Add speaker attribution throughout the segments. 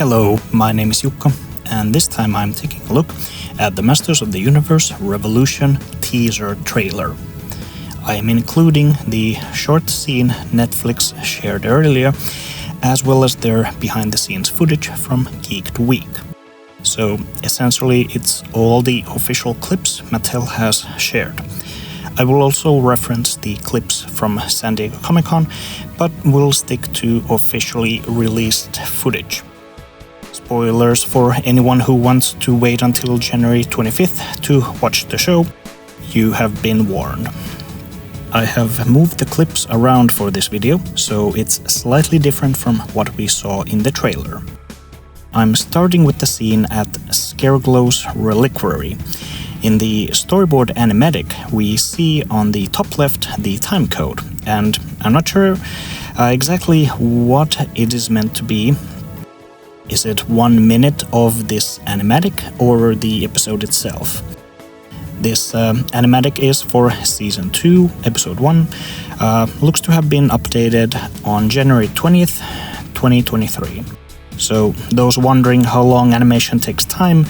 Speaker 1: Hello, my name is Jukka, and this time I'm taking a look at the Masters of the Universe Revolution teaser trailer. I am including the short scene Netflix shared earlier, as well as their behind-the-scenes footage from Geeked Week. So essentially it's all the official clips Mattel has shared. I will also reference the clips from San Diego Comic-Con, but will stick to officially released footage. Spoilers for anyone who wants to wait until January 25th to watch the show. You have been warned. I have moved the clips around for this video, so it's slightly different from what we saw in the trailer. I'm starting with the scene at Scareglow's Reliquary. In the storyboard animatic, we see on the top left the time code, and I'm not sure exactly what it is meant to be. Is it 1 minute of this animatic or the episode itself? This animatic is for Season 2, Episode 1, looks to have been updated on January 20th, 2023. So those wondering how long animation takes time,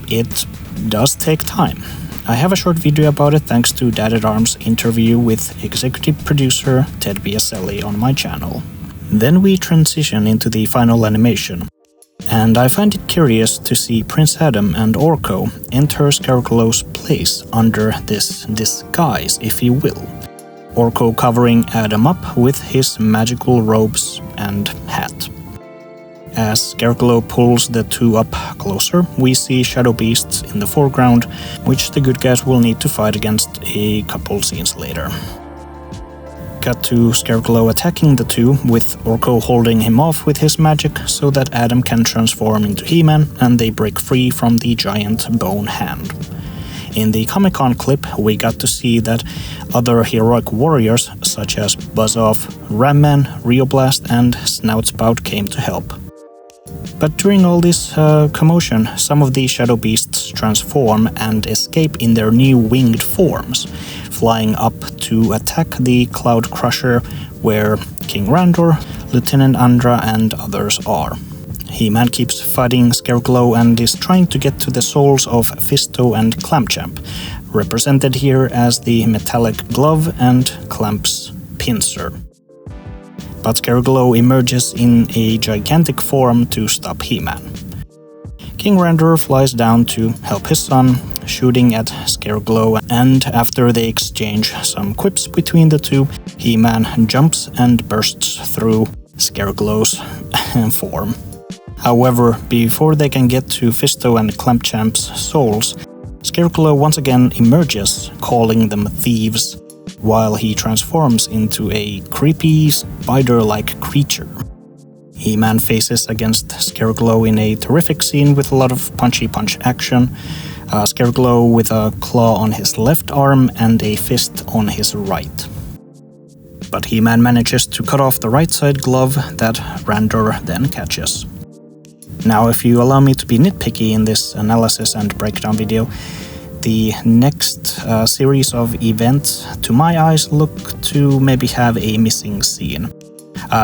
Speaker 1: it does take time. I have a short video about it thanks to Dad@Arm's interview with executive producer Ted Biaselli on my channel. Then we transition into the final animation. And I find it curious to see Prince Adam and Orko enter Scareglow's place under this disguise, if you will. Orko covering Adam up with his magical robes and hat. As Scareglow pulls the two up closer, we see shadow beasts in the foreground, which the good guys will need to fight against a couple scenes later. Cut to Scareglow attacking the two, with Orko holding him off with his magic so that Adam can transform into He-Man and they break free from the giant bone hand. In the Comic-Con clip, we got to see that other heroic warriors such as Buzz-Off, Ram-Man, Rioblast and Snoutspout came to help. But during all this commotion, some of the shadow beasts transform and escape in their new winged forms, flying up to attack the Cloud Crusher where King Randor, Lieutenant Andra and others are. He-Man keeps fighting Scareglow and is trying to get to the souls of Fisto and Clamp Champ, represented here as the metallic glove and Clamp's pincer. But Scareglow emerges in a gigantic form to stop He-Man. King Randor flies down to help his son, shooting at Scareglow, and after they exchange some quips between the two, He-Man jumps and bursts through Scareglow's form. However, before they can get to Fisto and Clamp Champ's souls, Scareglow once again emerges, calling them thieves, while he transforms into a creepy, spider-like creature. He-Man faces against Scareglow in a terrific scene with a lot of punchy-punch action, Scareglow with a claw on his left arm and a fist on his right. But He-Man manages to cut off the right side glove that Randor then catches. Now, if you allow me to be nitpicky in this analysis and breakdown video, the next series of events, to my eyes, look to maybe have a missing scene.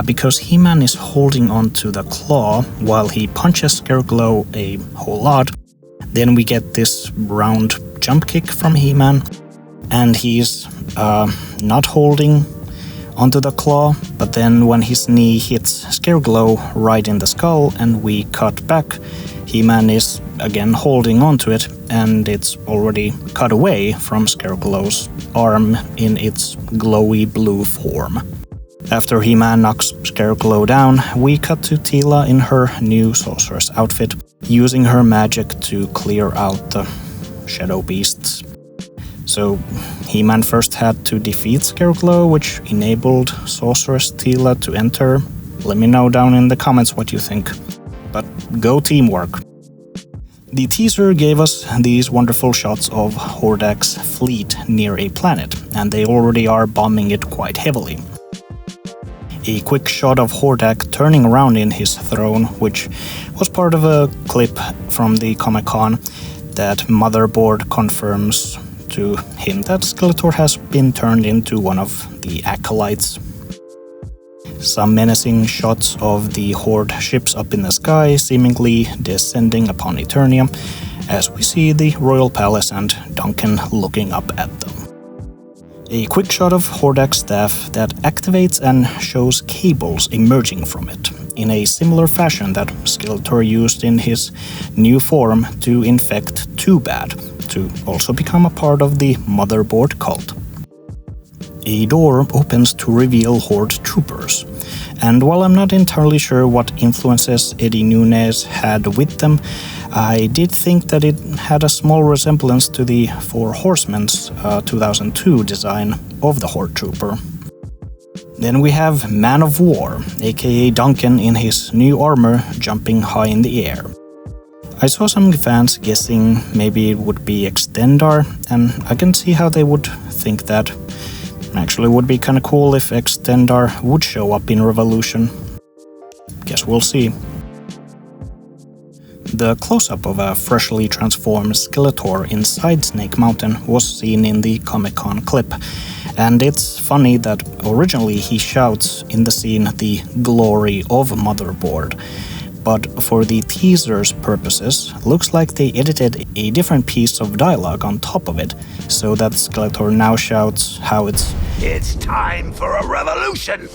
Speaker 1: Because He-Man is holding onto the claw while he punches Scareglow a whole lot, then we get this round jump kick from He-Man, and he's not holding onto the claw, but then when his knee hits Scareglow right in the skull and we cut back, He-Man is again holding onto it, and it's already cut away from Scareglow's arm in its glowy blue form. After He-Man knocks Scareglow down, we cut to Teela in her new Sorceress outfit, using her magic to clear out the shadow beasts. So He-Man first had to defeat Scareglow, which enabled Sorceress Teela to enter. Let me know down in the comments what you think. But go teamwork. The teaser gave us these wonderful shots of Hordak's fleet near a planet, and they already are bombing it quite heavily. A quick shot of Hordak turning around in his throne, which was part of a clip from the Comic-Con that Motherboard confirms to him that Skeletor has been turned into one of the acolytes. Some menacing shots of the Horde ships up in the sky, seemingly descending upon Eternia, as we see the royal palace and Duncan looking up at them. A quick shot of Hordak's staff that activates and shows cables emerging from it, in a similar fashion that Skeletor used in his new form to infect Too-Bad, to also become a part of the Motherboard cult. A door opens to reveal Horde Troopers, and while I'm not entirely sure what influences Eddie Nunez had with them, I did think that it had a small resemblance to the Four Horsemen's 2002 design of the Horde Trooper. Then we have Man of War, aka Duncan in his new armor jumping high in the air. I saw some fans guessing maybe it would be Extendar, and I can see how they would think that. Actually would be kinda cool if Extendar would show up in Revolution. Guess we'll see. The close-up of a freshly transformed Skeletor inside Snake Mountain was seen in the Comic-Con clip, and it's funny that originally he shouts in the scene the glory of Motherboard, but for the teaser's purposes, looks like they edited a different piece of dialogue on top of it, so that Skeletor now shouts how it's
Speaker 2: time for a revolution!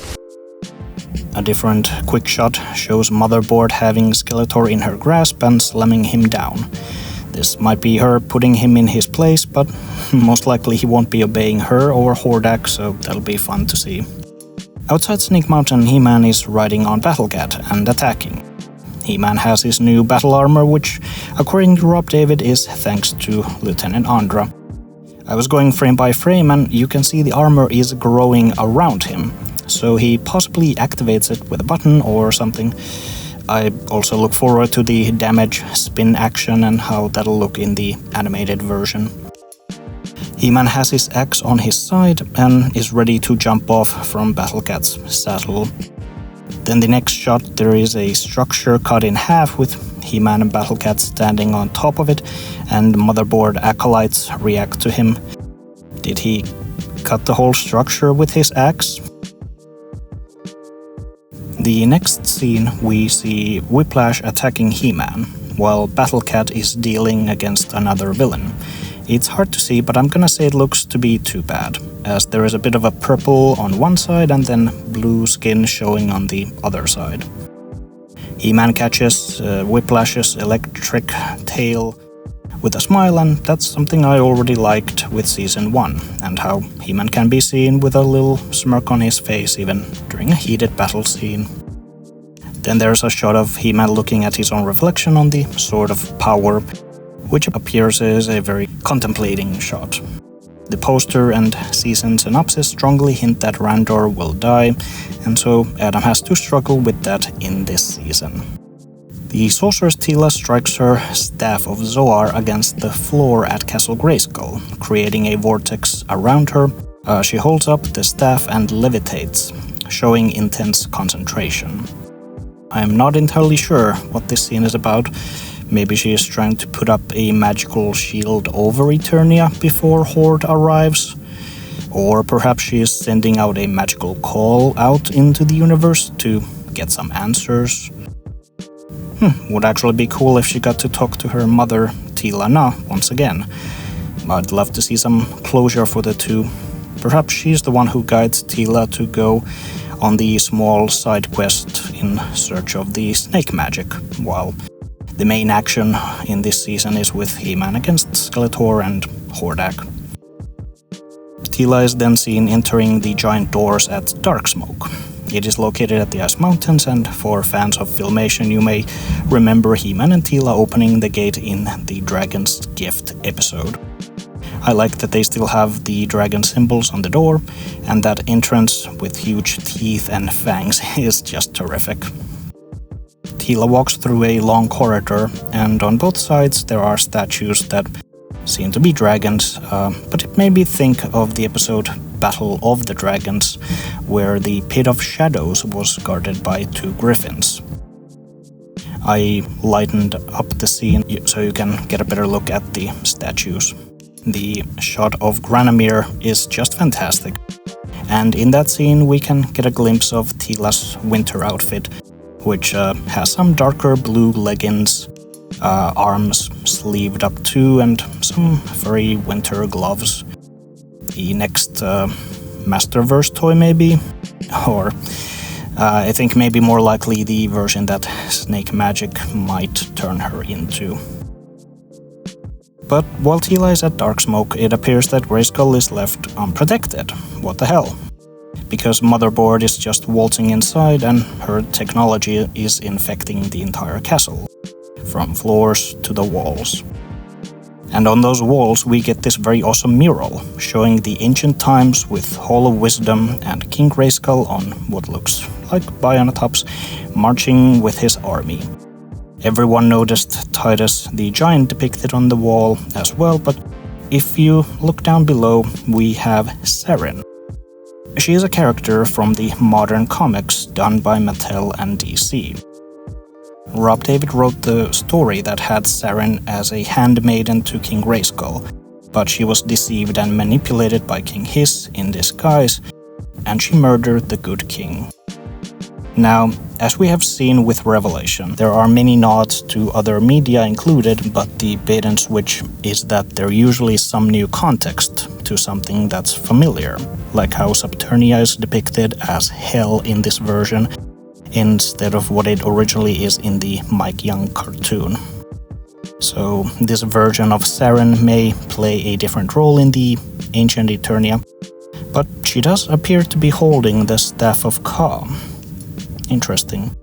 Speaker 1: A different quick shot shows Motherboard having Skeletor in her grasp and slamming him down. This might be her putting him in his place, but most likely he won't be obeying her or Hordak, so that'll be fun to see. Outside Snake Mountain, He-Man is riding on Battlecat and attacking. He-Man has his new battle armor, which, according to Rob David, is thanks to Lieutenant Andra. I was going frame by frame, and you can see the armor is growing around him, so he possibly activates it with a button or something. I also look forward to the damage spin action and how that'll look in the animated version. He-Man has his axe on his side and is ready to jump off from Battlecat's saddle. Then the next shot, there is a structure cut in half with He-Man and Battlecat standing on top of it, and Motherboard acolytes react to him. Did he cut the whole structure with his axe? The next scene, we see Whiplash attacking He-Man, while Battlecat is dealing against another villain. It's hard to see, but I'm gonna say it looks to be Too-Bad, as there is a bit of a purple on one side and then blue skin showing on the other side. He-Man catches Whiplash's electric tail with a smile, and that's something I already liked with Season 1, and how He-Man can be seen with a little smirk on his face even during a heated battle scene. Then there's a shot of He-Man looking at his own reflection on the Sword of Power, which appears as a very contemplating shot. The poster and season synopsis strongly hint that Randor will die, and so Adam has to struggle with that in this season. The Sorceress Teela strikes her Staff of Zoar against the floor at Castle Grayskull, creating a vortex around her. She holds up the staff and levitates, showing intense concentration. I am not entirely sure what this scene is about. Maybe she is trying to put up a magical shield over Eternia before Horde arrives? Or perhaps she is sending out a magical call out into the universe to get some answers? Would actually be cool if she got to talk to her mother, Teela, once again. I'd love to see some closure for the two. Perhaps she's the one who guides Teela to go on the small side quest in search of the snake magic, while the main action in this season is with He-Man against Skeletor and Hordak. Teela is then seen entering the giant doors at Darksmoke. It is located at the Ice Mountains, and for fans of Filmation you may remember He-Man and Teela opening the gate in the Dragon's Gift episode. I like that they still have the dragon symbols on the door, and that entrance with huge teeth and fangs is just terrific. Teela walks through a long corridor, and on both sides there are statues that seem to be dragons, but it made me think of the episode Battle of the Dragons, where the Pit of Shadows was guarded by two griffins. I lightened up the scene so you can get a better look at the statues. The shot of Granamyr is just fantastic. And in that scene we can get a glimpse of Teela's winter outfit, which has some darker blue leggings, arms sleeved up too, and some furry winter gloves. The next Masterverse toy maybe? Or I think maybe more likely the version that Snake Magic might turn her into. But while Teela is at Darksmoke, it appears that Grayskull is left unprotected. What the hell? Because Motherboard is just waltzing inside and her technology is infecting the entire castle, from floors to the walls. And on those walls we get this very awesome mural, showing the ancient times with Hall of Wisdom and King Grayskull on what looks like Bionatops, marching with his army. Everyone noticed Tytus the giant depicted on the wall as well, but if you look down below, we have Saryn. She is a character from the modern comics done by Mattel and DC. Rob David wrote the story that had Saryn as a handmaiden to King Grayskull, but she was deceived and manipulated by King Hiss in disguise, and she murdered the good king. Now, as we have seen with Revelation, there are many nods to other media included, but the bait and switch is that there usually is some new context to something that's familiar, like how Subternia is depicted as hell in this version, instead of what it originally is in the Mike Young cartoon. So this version of Saryn may play a different role in the ancient Eternia, but she does appear to be holding the Staff of Ka. Interesting.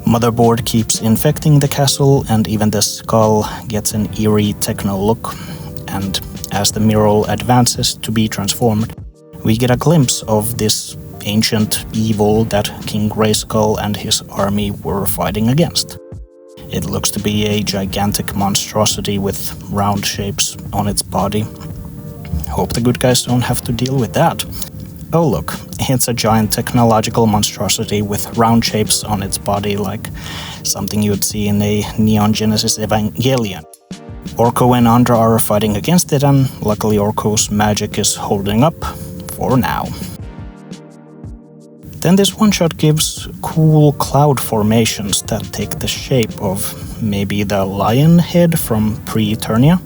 Speaker 1: Motherboard keeps infecting the castle, and even the skull gets an eerie techno look, and as the mural advances to be transformed, we get a glimpse of this ancient evil that King Grayskull and his army were fighting against. It looks to be a gigantic monstrosity with round shapes on its body. Hope the good guys don't have to deal with that. Oh look, it's a giant technological monstrosity with round shapes on its body, like something you'd see in a Neon Genesis Evangelion. Orko and Andra are fighting against it, and luckily Orko's magic is holding up for now. Then this one-shot gives cool cloud formations that take the shape of maybe the lion head from Preternia?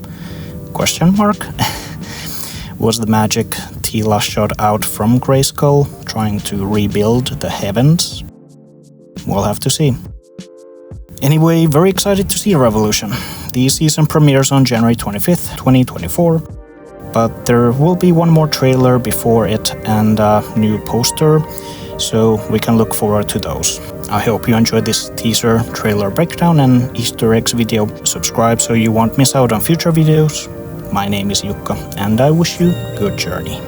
Speaker 1: Question mark? Was the magic Teela shot out from Grayskull, trying to rebuild the heavens? We'll have to see. Anyway, very excited to see Revolution. The season premieres on January 25th, 2024, but there will be one more trailer before it and a new poster, so we can look forward to those. I hope you enjoyed this teaser, trailer breakdown and Easter eggs video. Subscribe so you won't miss out on future videos. My name is Jukka, and I wish you good journey.